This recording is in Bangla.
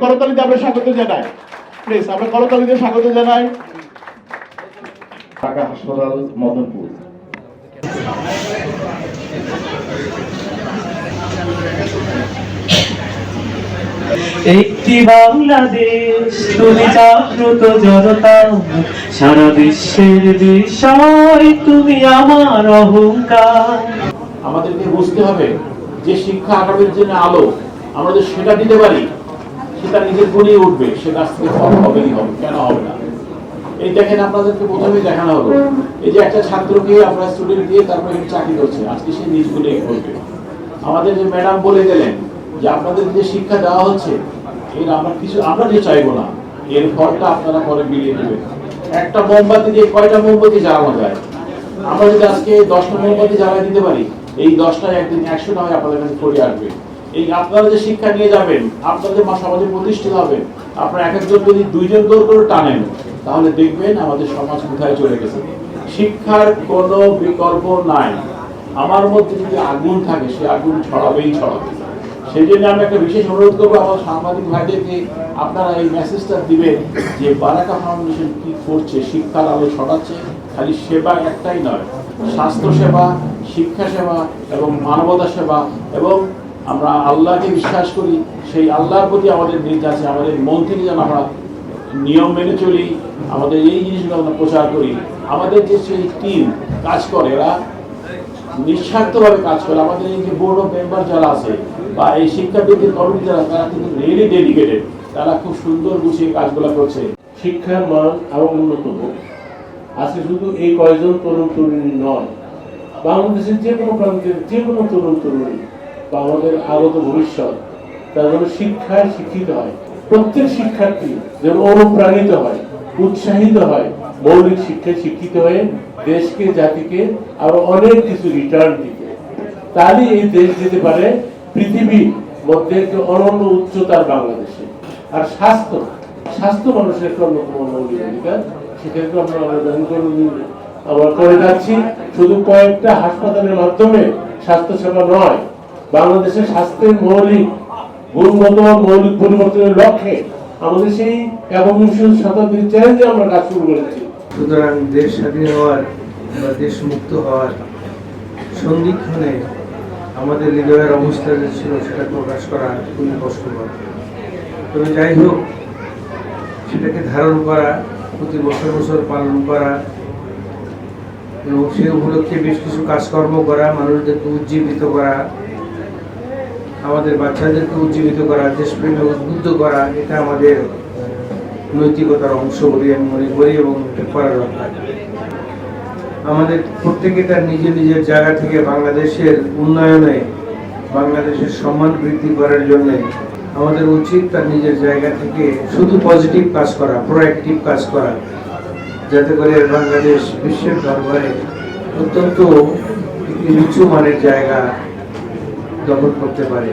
করতালি দিয়ে আমরা স্বাগত জানাই। প্লিজ আমরা করতালি দিয়ে স্বাগত জানাই। ঢাকা হাসপাতাল মদনপুর। একটি বাংলাদেশ তুমি জাগ্রত জনতা, সারা বিশ্বের বিষয় তুমি আমার অহংকার। আমাদেরকে বুঝতে হবে যে শিক্ষা আগামীর জন্য আলো, আমরা যদি সেটা দিতে পারি সেটা নিজের গুণেই উঠবে, সে কাছ থেকে ফল হবেই হবে, কেন হবে না। এই দেখেন আপনাদেরকে প্রথমেই দেখানো হলো, এই যে একটা ছাত্রকে আমরা স্টুডেন্ট দিয়ে তারপরে চাকরি করছে, আজকে সে নিজ গুণেই করবে। আমাদের যে ম্যাডাম বলে গেলেন যে আপনাদের যে শিক্ষা দেওয়া হচ্ছে এর আমরা যে চাইবো না, এর ফলটা আপনারা পরে বিলিয়ে দেবেন। একটা মোমবাতি দিয়ে কয়টা মোমবাতি জ্বালানো যায়? আমরা যদি আজকে 10টা মোমবাতি জ্বালিয়ে দিতে পারি, এই 10টা একদিন 100টা হয়ে আপনাদের কাছে ফিরে আসবে। এই আপনারা যে শিক্ষা নিয়ে যাবেন, আপনাদের সমাজে প্রতিষ্ঠিত হবেন। আপনারা এক একজন যদি 2জন দৌড় করে টানেন, তাহলে দেখবেন আমাদের সমাজ কোথায় চলে গেছে। শিক্ষার কোনো বিকল্প নাই। আমার মধ্যে যদি আগুন থাকে, সে আগুন ছড়াবেই ছড়াবে। সেই জন্য আমি একটা বিশেষ অনুরোধ করবো আমার সাংবাদিক ভাইদেরকে, আপনারা এই মেসেজটা দিবেন যে বারাকা ফাউন্ডেশন কি করছে, শিক্ষার আলো ছড়াচ্ছে। খালি সেবা একটাই নয়, স্বাস্থ্য সেবা, শিক্ষা সেবা এবং মানবতা সেবা, এবং আমরা আল্লাহকে বিশ্বাস করি, সেই আল্লাহর প্রতি আমাদের নিজ আছে। আমাদের মন থেকে যেন আমরা নিয়ম মেনে চলি, আমাদের এই জিনিসগুলো আমরা প্রচার করি। আমাদের যে সেই টিম কাজ করে, এরা নিঃস্বার্থভাবে কাজ করে। আমাদের এই যে বোর্ড অফ মেম্বার যারা আছে বা এই শিক্ষাবিদদের কমিটি যারা, তারা কিন্তু রিয়েলি ডেডিকেটেড। তারা খুব সুন্দর গুছিয়ে কাজগুলো করছে। শিক্ষার মান আরো উন্নত হোক। আজকে শুধু এই কয়েকজন তরুণ তরুণী নয়, বাংলাদেশের যে কোনো প্রান্তের যে কোনো তরুণ তরুণী বা আমাদের আগত ভবিষ্যৎ, তারা যেন শিক্ষায় শিক্ষিত হয়। প্রত্যেক শিক্ষার্থী যেন অনুপ্রাণিত হয়, উৎসাহিত হয়, মৌলিক শিক্ষায় শিক্ষিত হয়ে দেশকে জাতিকে আরো অনেক কিছু রিটার্ন দিতে। তাহলে এই দেশ যেতে পারে পৃথিবীর মধ্যে একটি অনন্য উচ্চতার বাংলাদেশে। আর স্বাস্থ্য মানুষের একটা অন্যতম মৌলিক অধিকার, সেক্ষেত্রে আমরা করে যাচ্ছি। শুধু কয়েকটা হাসপাতালের মাধ্যমে স্বাস্থ্য সেবা নয়, বাংলাদেশের স্বাস্থ্যের গুণগত মৌলিক পরিবর্তনের লক্ষ্যে আমাদের সেই একবিংশ শতাব্দীর চ্যালেঞ্জে আমরা কাজ শুরু করেছি। সুতরাং দেশ স্বাধীন হওয়ার বা দেশ মুক্ত হওয়ার সন্ধিক্ষণে আমাদের হৃদয়ের অবস্থা যে ছিল সেটা প্রকাশ করা খুবই কষ্টকর। তবে যাই হোক, সেটাকে ধারণ করা, প্রতি বছর বছর পালন করা এবং সে উপলক্ষে বেশ কিছু কাজকর্ম করা, মানুষদেরকে উজ্জীবিত করা, আমাদের বাচ্চাদেরকে উজ্জীবিত করা, দেশপ্রেমে উদ্বুদ্ধ করা, এটা আমাদের নৈতিকতার অংশ বলে আমি মনে করি এবং করা দরকার। আমাদের প্রত্যেকে তার নিজের নিজের জায়গা থেকে বাংলাদেশের উন্নয়নে, বাংলাদেশের সম্মান বৃদ্ধি করার জন্য আমাদের উচিত তার নিজের জায়গা থেকে শুধু পজিটিভ কাজ করা, প্রোঅ্যাক্টিভ কাজ করা, যাতে করে বাংলাদেশ বিশ্বের দরবারে অত্যন্ত একটি উঁচু মানের জায়গা দখল করতে পারে।